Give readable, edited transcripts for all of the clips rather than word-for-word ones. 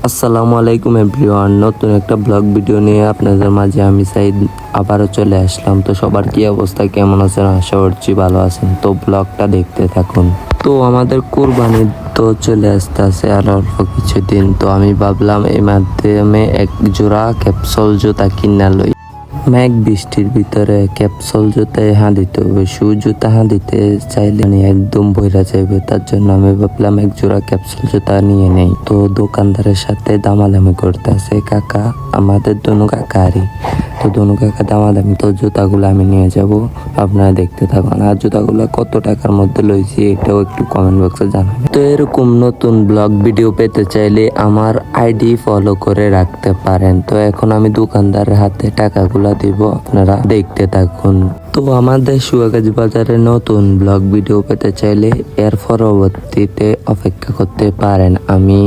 আসসালামু আলাইকুম এভরিওয়ান, নতুন একটা ব্লগ ভিডিও নিয়ে আপনাদের মাঝে আমি সাইদ আবারও চলে আসলাম। তো সবার কি অবস্থা, কেমন আছেন? আশা করছি ভালো আছেন। তো ব্লগটা দেখতে থাকুন। তো আমাদের কোরবানি তো চলে আসতেছে আর অল্প কিছুদিন। তো আমি ভাবলাম এই মাধ্যমে এক জোড়া ক্যাপসুল জুতা কিনা লই। মেঘ বৃষ্টির ভিতরে ক্যাপসুল জুতায় দিতে হবে, শু জুতা দিতে চাইলে একদম বইরা যাবে। তার জন্য আমি ভাবলাম এক জোড়া ক্যাপসুল জুতা নিয়ে নেই। তো দোকানদারের সাথে দামাদামি করতেছে কাকা, আমাদের দনু কাকারই। তো দনু কাকা দামাদামি, তো জুতাগুলো আমি নিয়ে যাব, আপনারা দেখতে থাকুন। আর জুতাগুলো কত টাকার মধ্যে লইছি এটাও একটু কমেন্ট বক্সে জানাবেন। তো এরকম নতুন ব্লগ ভিডিও পেতে চাইলে আমার আইডি ফলো করে রাখতে পারেন। তো এখন আমি দোকানদারের হাতে টাকাগুলা দিব, আপনারা দেখতে থাকুন। তো আমাদের সুয়াগাজী বাজারে নতুন ব্লগ ভিডিও পেতে চাইলে এর পরবর্তীতে অপেক্ষা করতে পারেন। আমি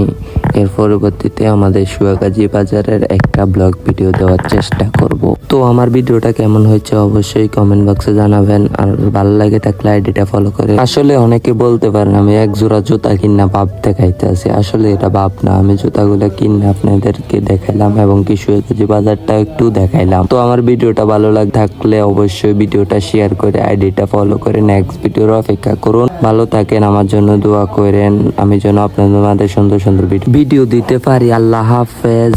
এর পরবর্তীতে আমাদের সুয়াগাজী বাজারের একটা ব্লগ ভিডিও দেওয়ার চেষ্টা করব। তো আমার ভিডিওটা কেমন হয়েছে অবশ্যই কমেন্ট বক্সে জানাবেন। আর ভালো লাগে থাকলে আইডিটা ফলো করে। আসলে অনেকে বলতে পারেন আমি এক জোড়া জুতা কিনা ভাব দেখাইতে আছি, আসলে এটা ভাব না। আমি জুতাগুলো কিনে আপনাদেরকে দেখাইলাম এবং কি সুয়াগাজী বাজারটা একটু দেখাইলাম। তো আমার ভিডিওটা ভালো লাগে থাকলে অবশ্যই ভিডিওটা শেয়ার করে আইডিটা ফলো করে নেক্সট ভিডিওর অপেক্ষা করুন। ভালো থাকেন, আমার জন্য দোয়া করেন আমি যেন আপনাদের মাঝে সুন্দর সুন্দর ভিডিও দিতে পারি। আল্লাহ হাফেজ।